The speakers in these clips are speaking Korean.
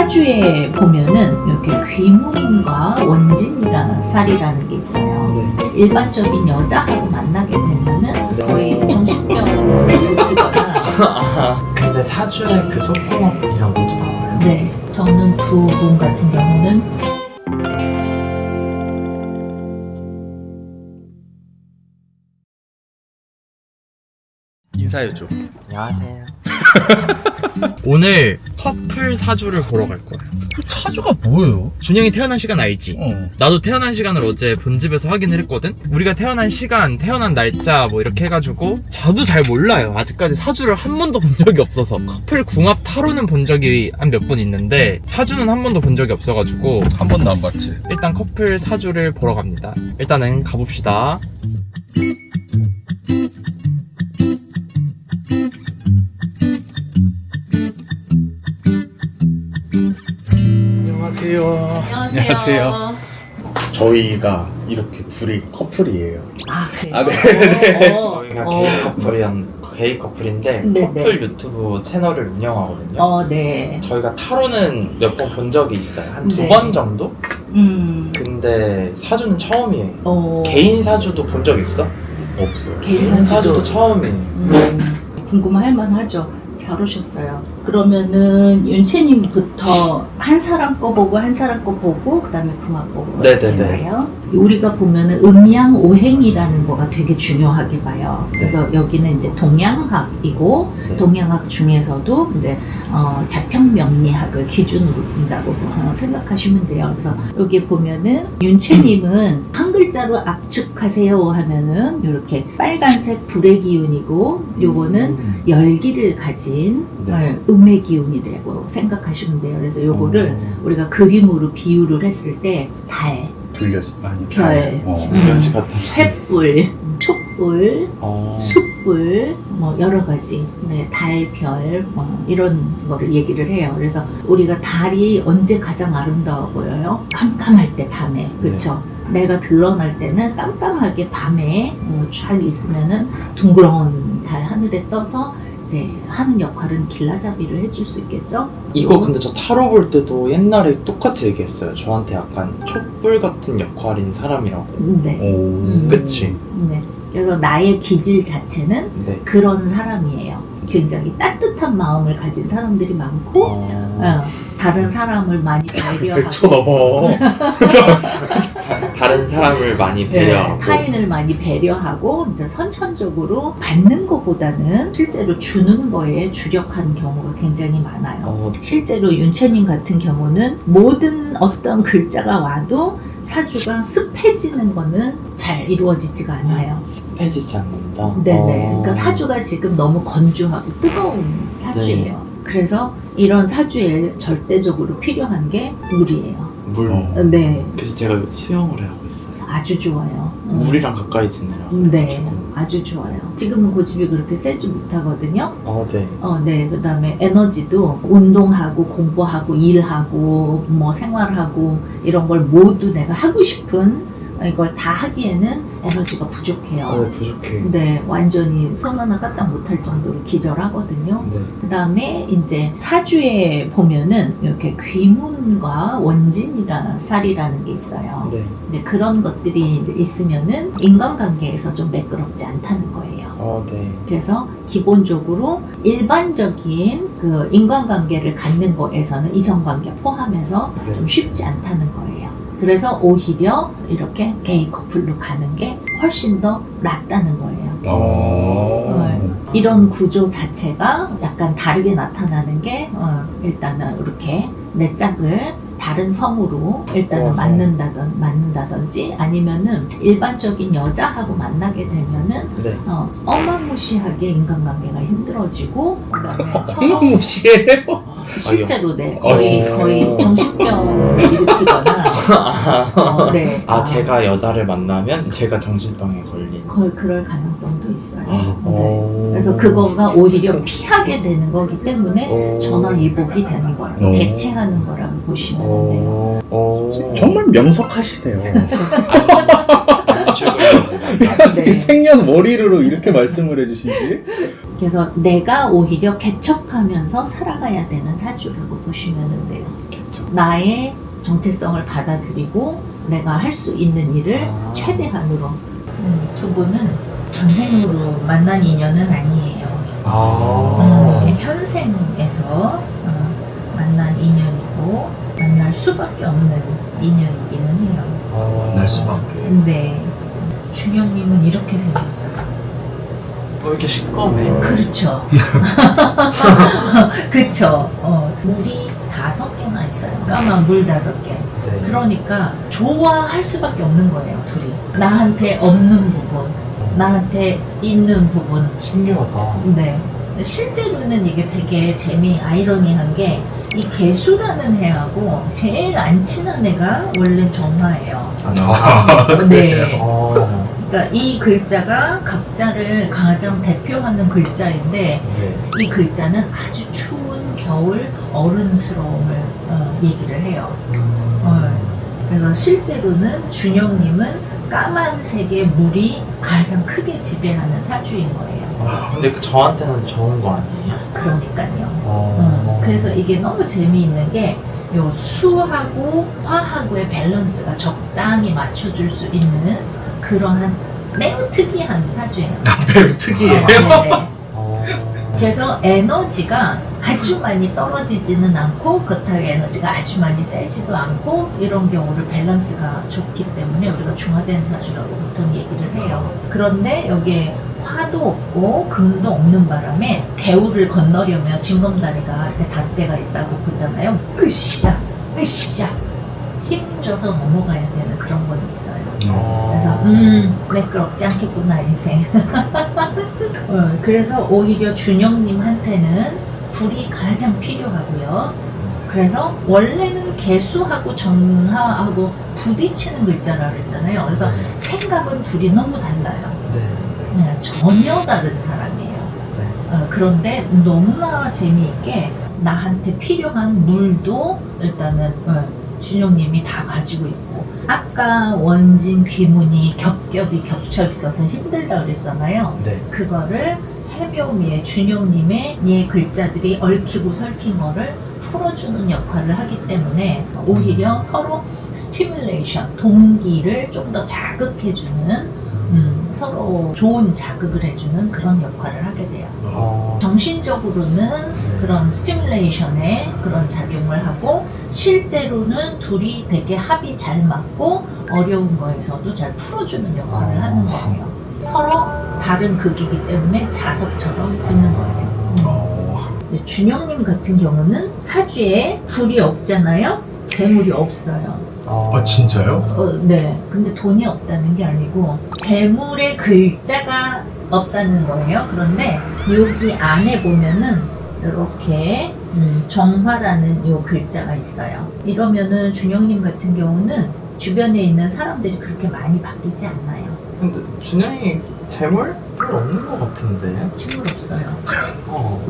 사주에 보면은 이렇게 귀문과 원진이라는 쌀이라는 게 있어요. 네. 일반적인 여자하고 만나게 되면은 네. 거의 정신병을 일으키거나. 근데 사주에 그 소포막이랑 모두 나와요? 네, 저는 두 분 같은 경우는 인사해줘. 안녕하세요. 오늘 커플 사주를 보러 갈 거예요. 사주가 뭐예요? 준영이 태어난 시간 알지? 어. 나도 태어난 시간을 어제 본집에서 확인을 했거든? 우리가 태어난 시간, 태어난 날짜 뭐 이렇게 해가지고 저도 잘 몰라요. 아직까지 사주를 한 번도 본 적이 없어서. 커플 궁합 타로는 본 적이 한 몇 번 있는데 사주는 한 번도 본 적이 없어가지고 한 번도 안 봤지. 일단 커플 사주를 보러 갑니다. 일단은 가봅시다. 안녕하세요. 안녕하세요. 저희가 이렇게 둘이 커플이에요. 아 그래요? 아, 네네. 저희가 게이 커플인데 네, 커플 유튜브 채널을 운영하거든요. 네. 저희가 타로는 몇 번 본 적이 있어요. 한 두 네. 번 정도? 음. 근데 사주는 처음이에요. 어. 개인 사주도 본 적 있어? 없어요. 개인 사주도 사주도 처음이에요. 궁금할 만하죠. 잘 오셨어요. 그러면은 윤채님부터 한 사람 거 보고 한 사람 거 보고 그다음에 궁합 보고 네네네. 될까요? 우리가 보면은 음양오행이라는 거가 되게 중요하게 봐요. 그래서 여기는 이제 동양학이고 네. 동양학 중에서도 이제 자평명리학을 기준으로 본다고 생각하시면 돼요. 그래서 여기 보면은 윤채님은 한 글자로 압축하세요 하면은 이렇게 빨간색 불의 기운이고 요거는 열기를 가진 네. 음의 기운이라고 생각하시면 돼요. 그래서 요거를 우리가 그림으로 비유를 했을 때 달, 불렸어. 아니, 별, 이런 같은. 횃불, 촛불, 어. 숯불, 뭐 여러 가지, 네, 달, 별, 뭐 이런 거를 얘기를 해요. 그래서 우리가 달이 언제 가장 아름다워 보여요? 깜깜할 때 밤에, 그렇죠? 내가 드러날 때는 깜깜하게 밤에 쫙 있으면은 둥그런 달 하늘에 떠서 이제 하는 역할은 길라잡이를 해줄 수 있겠죠? 이거 근데 저 타로 볼 때도 옛날에 똑같이 얘기했어요. 저한테 약간 촛불 같은 역할인 사람이라고. 네. 오. 그치? 네. 그래서 나의 기질 자체는 네. 그런 사람이에요. 굉장히 따뜻한 마음을 가진 사람들이 많고, 다른 사람을 많이 배려하고, 다른 사람을 많이 네, 배려하고. 타인을 많이 배려하고, 이제 선천적으로 받는 것보다는 실제로 주는 거에 주력한 경우가 굉장히 많아요. 실제로 윤채님 같은 경우는 모든 어떤 글자가 와도 사주가 습해지는 거는 잘 이루어지지가 않아요. 습해지지 않는다? 네네. 그러니까 사주가 지금 너무 건조하고 뜨거운 사주예요. 그래서 이런 사주에 절대적으로 필요한 게 물이에요. 물. 네. 그래서 제가 수영을 하고 있어요. 아주 좋아요. 물이랑 가까이 지내요. 네. 아주 좋아요. 지금은 고집이 그렇게 세지 못하거든요. 네. 네. 그 다음에 에너지도 운동하고 공부하고 일하고 뭐 생활하고 이런 걸 모두 내가 하고 싶은 이걸 다 하기에는 에너지가 부족해요. 네, 부족해. 네, 완전히 손 하나 까딱 못할 정도로 기절하거든요. 네. 그 다음에 이제 사주에 보면은 이렇게 귀문과 원진이라는 쌀이라는 게 있어요. 네. 근데 그런 것들이 이제 있으면은 인간관계에서 좀 매끄럽지 않다는 거예요. 네. 그래서 기본적으로 일반적인 그 인간관계를 갖는 거에서는 이성관계 포함해서 네. 좀 쉽지 않다는 거예요. 그래서 오히려 이렇게 게이 커플로 가는 게 훨씬 더 낫다는 거예요. 이런 구조 자체가 약간 다르게 나타나는 게 일단은 이렇게 내 짝을 다른 성으로 일단은 맞는다든지 아니면은 일반적인 여자하고 만나게 되면은 네. 어마무시하게 인간관계가 힘들어지고 그다음에 서로 무시해요? 실제로 네 거의 정신병을 일으키거나 네. 제가 여자를 만나면 제가 정신병에 걸린. 거의 그럴 가능성도 있어요. 오. 그래서 그거가 오히려 피하게 되는 거기 때문에 전화위복이 되는 거예요. 대체하는 거라고 보시면 돼요. 정말 명석하시네요. 안 죽으려고. 네. 생년월일으로 이렇게 말씀을 해주시지? 그래서 내가 오히려 개척하면서 살아가야 되는 사주라고 보시면 돼요. 나의 정체성을 받아들이고 내가 할 수 있는 일을 최대한으로. 두 분은 전생으로 만난 인연은 아니에요. 현생에서 만난 인연이고 만날 수밖에 없는 인연이기는 해요. 날 수밖에. 네. 준영님은 이렇게 생겼어요. 이렇게 시꺼매. 그렇죠. 그렇죠. 물이 5개나 있어요. 까만 물 5개. 네. 그러니까 좋아할 수밖에 없는 거예요, 둘이. 나한테 없는 부분, 나한테 있는 부분. 신기하다. 네. 실제로는 이게 되게 아이러니한 게 이 개수라는 해하고 제일 안 친한 애가 원래 정화예요. 네. 그러니까 이 글자가 갑자를 가장 대표하는 글자인데 이 글자는 아주 추운 겨울 어른스러움을 얘기를 해요. 그래서 실제로는 준영님은 까만색의 물이 가장 크게 지배하는 사주인 거예요. 근데 저한테는 좋은 거 아니에요? 그러니까요. 그래서 이게 너무 재미있는 게 요 수하고 화하고의 밸런스가 적당히 맞춰줄 수 있는 그러한 매우 특이한 사주예요. 매우 특이해요. 네. 그래서 에너지가 아주 많이 떨어지지는 않고 그렇다고 에너지가 아주 많이 세지도 않고 이런 경우를 밸런스가 좋기 때문에 우리가 중화된 사주라고 보통 얘기를 해요. 그런데 여기에 화도 없고 금도 없는 바람에 개울을 건너려면 징검다리가 이렇게 5개가 있다고 보잖아요. 으쌰 힘줘서 넘어가야 되는 그런 건 있어요. 그래서 매끄럽지 않겠구나 인생. 그래서 오히려 준영님한테는 불이 가장 필요하고요. 그래서 원래는 개수하고 정화하고 부딪히는 글자라 그랬잖아요. 그래서 생각은 둘이 너무 달라요. 네, 전혀 다른 사람이에요. 그런데 너무나 재미있게 나한테 필요한 물도 일단은 준영님이 다 가지고 있고 아까 원진 귀문이 겹겹이 겹쳐 있어서 힘들다 그랬잖아요. 네. 그거를 해묘미의 준영님의 예 글자들이 얽히고 설킨 거를 풀어주는 역할을 하기 때문에 오히려 서로 스티뮬레이션, 동기를 좀 더 자극해주는 서로 좋은 자극을 해주는 그런 역할을 하게 돼요. 정신적으로는 그런 스티뮬레이션에 그런 작용을 하고 실제로는 둘이 되게 합이 잘 맞고 어려운 거에서도 잘 풀어주는 역할을 하는 거예요. 서로 다른 극이기 때문에 자석처럼 붙는 거예요. 준영님 같은 경우는 사주에 불이 없잖아요. 재물이 없어요. 진짜요? 네. 근데 돈이 없다는 게 아니고 재물의 글자가 없다는 거예요. 그런데 여기 안에 보면은 이렇게 정화라는 요 글자가 있어요. 이러면은 준영님 같은 경우는 주변에 있는 사람들이 그렇게 많이 바뀌지 않나요? 근데 준영이 재물 별로 없는 것 같은데. 재물 없어요.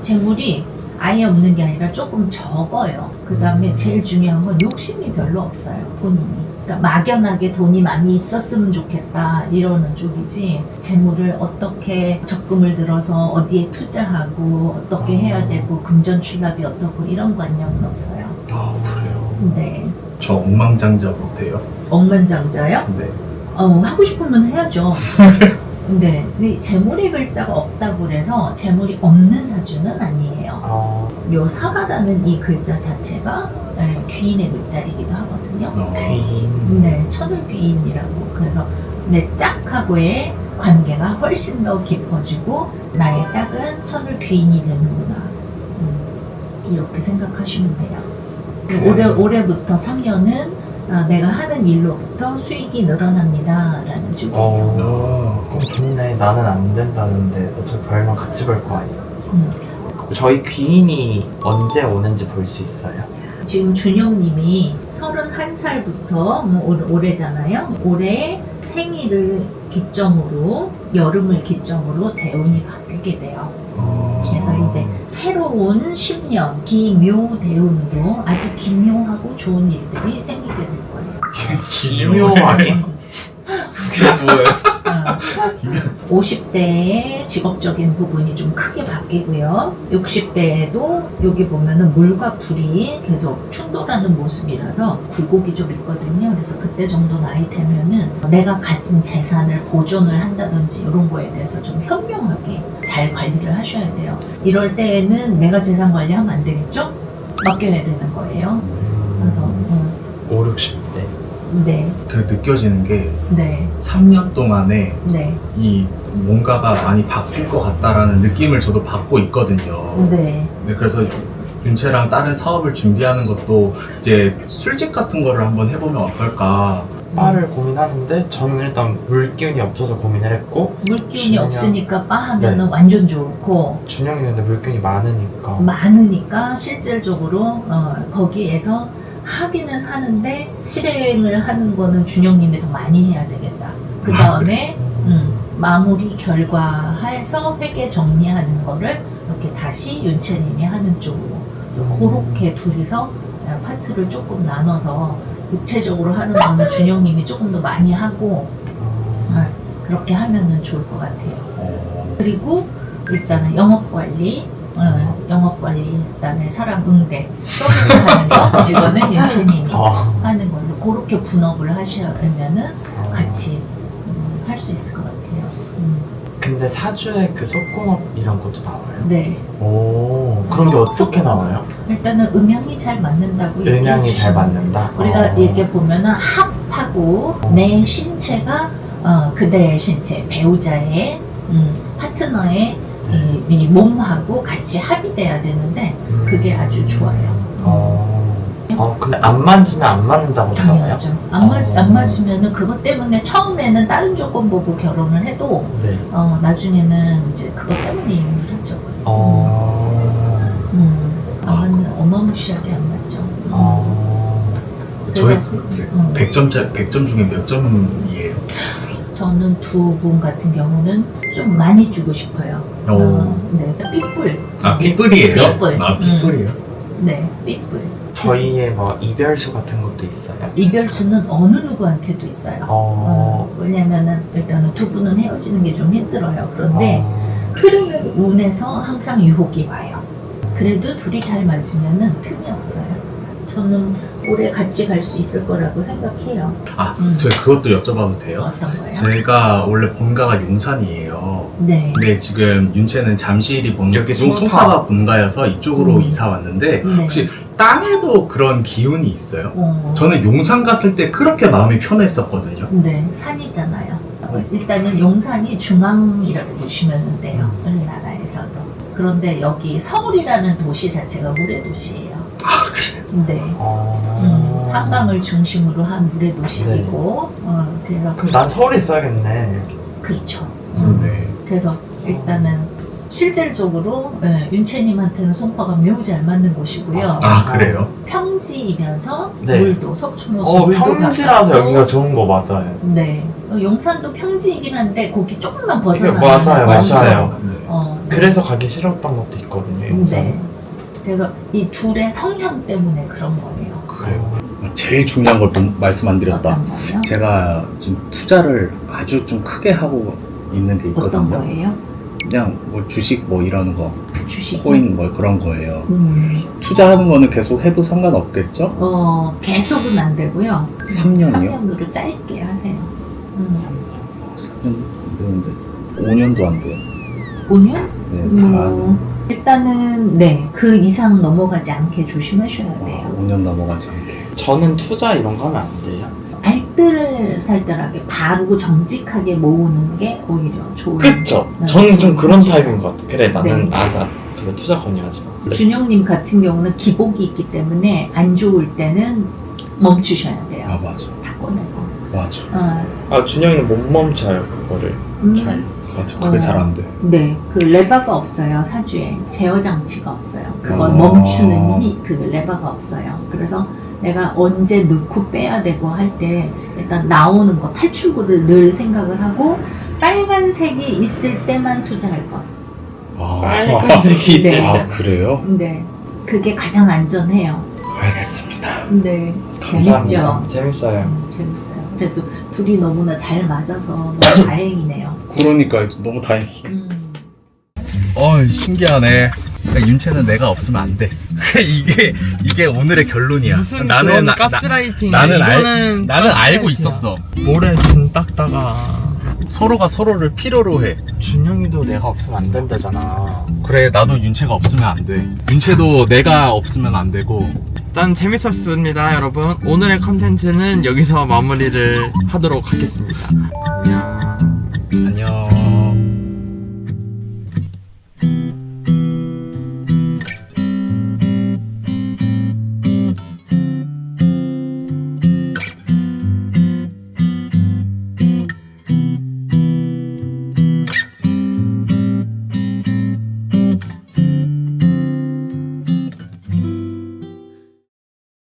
재물이 아예 없는 게 아니라 조금 적어요. 그 다음에 제일 중요한 건 욕심이 별로 없어요, 본인이. 그러니까 막연하게 돈이 많이 있었으면 좋겠다 이러는 쪽이지 재물을 어떻게 적금을 들어서 어디에 투자하고 어떻게 해야 되고 금전출납이 어떻고 이런 관념은 없어요. 그래요? 네. 저 엉망장자 못해요? 억만장자요? 네. 하고 싶으면 해야죠. 네. 근데 재물의 글자가 없다고 그래서 재물이 없는 사주는 아니에요. 요 사화라는 이 글자 자체가 귀인의 글자이기도 하거든요. 귀인. 네, 천을귀인이라고. 그래서 내 짝하고의 관계가 훨씬 더 깊어지고 나의 짝은 천을귀인이 되는구나. 이렇게 생각하시면 돼요. 올해부터 3년은 내가 하는 일로부터 수익이 늘어납니다 라는 쪽이에요. 좋네. 나는 안 된다는데 어차피 벌면 같이 벌 거 아니야. 저희 귀인이 언제 오는지 볼 수 있어요? 지금 준영님이 31살부터 올해잖아요. 올해 생일을 기점으로 여름을 기점으로 대운이 바뀌게 돼요. 그래서 이제 새로운 10년 기묘 대운으로 아주 기묘하고 좋은 일들이 생기게 될 거예요. 기묘하게? 그게 뭐예요? 50대의 직업적인 부분이 좀 크게 바뀌고요. 60대에도 여기 보면은 물과 불이 계속 충돌하는 모습이라서 굴곡이 좀 있거든요. 그래서 그때 정도 나이 되면은 내가 가진 재산을 보존을 한다든지 이런 거에 대해서 좀 현명하게 잘 관리를 하셔야 돼요. 이럴 때에는 내가 재산 관리하면 안 되겠죠? 맡겨야 되는 거예요. 그래서 5, 60대. 네, 그 느껴지는 게 네, 3년 동안에 네, 이 뭔가가 많이 바뀔 것 같다라는 느낌을 저도 받고 있거든요. 네. 네, 그래서 윤채랑 다른 사업을 준비하는 것도 이제 술집 같은 거를 한번 해보면 어떨까. 바를 고민하는데 저는 일단 물기운이 없어서 고민을 했고 물기운이 준영- 없으니까 바 하면은 네. 완전 좋고 준영이는 근데 물기운이 많으니까 많으니까 실질적으로 거기에서 하기는 하는데 실행을 하는 거는 준영님이 더 많이 해야 되겠다. 그 다음에 마무리 결과해서 회계 정리하는 거를 이렇게 다시 윤채님이 하는 쪽으로 그렇게 둘이서 파트를 조금 나눠서 육체적으로 하는 거는 준영님이 조금 더 많이 하고 그렇게 하면은 좋을 것 같아요. 그리고 일단은 영업관리, 영업관리, 그다음에 사람 응대, 서비스 하는 거 이거는 윤채님이 하는 걸로 그렇게 분업을 하시면은 같이 할 수 있을 것 같아요. 근데 사주에 그 속궁합이란 것도 나와요? 네. 오, 그런 게 어떻게 속궁합. 나와요? 일단은 음양이 잘 맞는다고 얘기해 음양이 잘 주시면 맞는다? 우리가 이렇게 보면은 합하고 내 신체가 그대의 신체, 배우자의 파트너의 이 몸하고 같이 합이 돼야 되는데 그게 아주 좋아요. 근데 안 맞으면 안 맞는다고 하잖아요? 당연하죠. 안 맞으면은 그것 때문에 처음에는 다른 조건 보고 결혼을 해도 네. 나중에는 이제 그것 때문에 이혼을 하죠. 안 맞는 어마무시하게 안 맞죠. 저희 그래서- 100점 중에 몇 점이에요? 저는 두 분 같은 경우는 좀 많이 주고 싶어요. 네, 삐뿔. 아, 삐뿔이에요? 삐뿔. 아, 삐뿔이에요? 네, 삐뿔. 저희의 뭐 이별수 같은 것도 있어요? 이별수는 어느 누구한테도 있어요. 왜냐면은 일단은 두 분은 헤어지는 게 좀 힘들어요. 그런데 흐르는 운에서 항상 유혹이 와요. 그래도 둘이 잘 맞으면은 틈이 없어요. 저는 오래 같이 갈 수 있을 거라고 생각해요. 아, 저 그것도 여쭤봐도 돼요? 어떤 거예요? 제가 원래 본가가 용산이에요. 네. 근데 지금 윤채는 잠실이 여기 송파가 본가여서 이쪽으로 음. 이사 왔는데 네. 혹시 땅에도 그런 기운이 있어요? 어, 저는 용산 갔을 때 그렇게 마음이 편했었거든요. 네, 산이잖아요. 일단은 용산이 중앙이라고 보시면 돼요. 우리나라에서도. 그런데 여기 서울이라는 도시 자체가 물의 도시예요. 아, 그래요? 네. 한강을 중심으로 한 물의 도시이고, 그래서 그럼 난 서울에 있어야겠네. 그렇죠. 네. 그래서 일단은 실질적으로 윤채님한테는 송파가 매우 잘 맞는 곳이고요. 아, 그래요? 평지이면서 네. 물도 석촌호수 물도 평지라서 가깝고, 여기가 좋은 거 맞아요. 네. 용산도 평지이긴 한데 거기 조금만 맞아요, 벗어나면 맞아요. 네. 그래서 가기 싫었던 것도 있거든요. 용산. 네. 그래서 이 둘의 성향 때문에 그런 거예요. 그래요. 제일 중요한 걸 말씀 안 드렸다. 어떤 거요? 제가 지금 투자를 아주 좀 크게 하고 있는 게 어떤 있거든요. 거예요? 그냥 뭐 주식 뭐 이러는 거, 주식. 코인 뭐 그런 거예요. 투자하는 거는 계속 해도 상관없겠죠? 계속은 안 되고요. 3년이요? 3년으로 짧게 하세요. 3년 안 되는데 5년도 안 돼요. 5년? 네, 4년. 일단은 네, 그 이상 넘어가지 않게 조심하셔야 돼요. 5년 넘어가지 않게. 저는 투자 이런 거 하면 안 돼요. 알뜰살뜰하게 바르고 정직하게 모으는 게 오히려 좋은. 그쵸? 네, 저는 좀 좋은 그런 선택이에요. 타입인 것 같아. 그래, 나는, 네. 나 그래, 투자 권유하지 마. 준영님 같은 경우는 기복이 있기 때문에 안 좋을 때는 멈추셔야 돼요. 아 맞아, 다 꺼내고. 맞아, 준영이는 못 멈춰요, 그거를. 잘. 맞아. 그게 잘 안 돼. 네, 그 레버가 없어요. 사주에 제어 장치가 없어요. 그걸 어. 멈추는 그 레버가 없어요. 그래서 내가 언제 넣고 빼야 되고 할 때 일단 나오는 거 탈출구를 늘 생각을 하고 빨간색이 있을 때만 투자할 것. 빨간색이 있을 네. 때. 아 그래요? 네, 그게 가장 안전해요. 알겠습니다. 네, 감사합니다. 재밌죠. 재밌어요. 재밌어요. 그래도 둘이 너무나 잘 맞아서 너무 다행이네요. 그러니까 너무 다행이야. 신기하네. 그러니까 윤채는 내가 없으면 안 돼. 이게 오늘의 결론이야. 무슨 그런 가스라이팅이야. 나는 알고 있었어. 모래 좀 닦다가 서로가 서로를 필요로 해. 준영이도 내가 없으면 안 된다잖아. 그래, 나도 윤채가 없으면 안 돼. 윤채도 내가 없으면 안 되고. 일단 재밌었습니다, 여러분. 오늘의 컨텐츠는 여기서 마무리를 하도록 하겠습니다.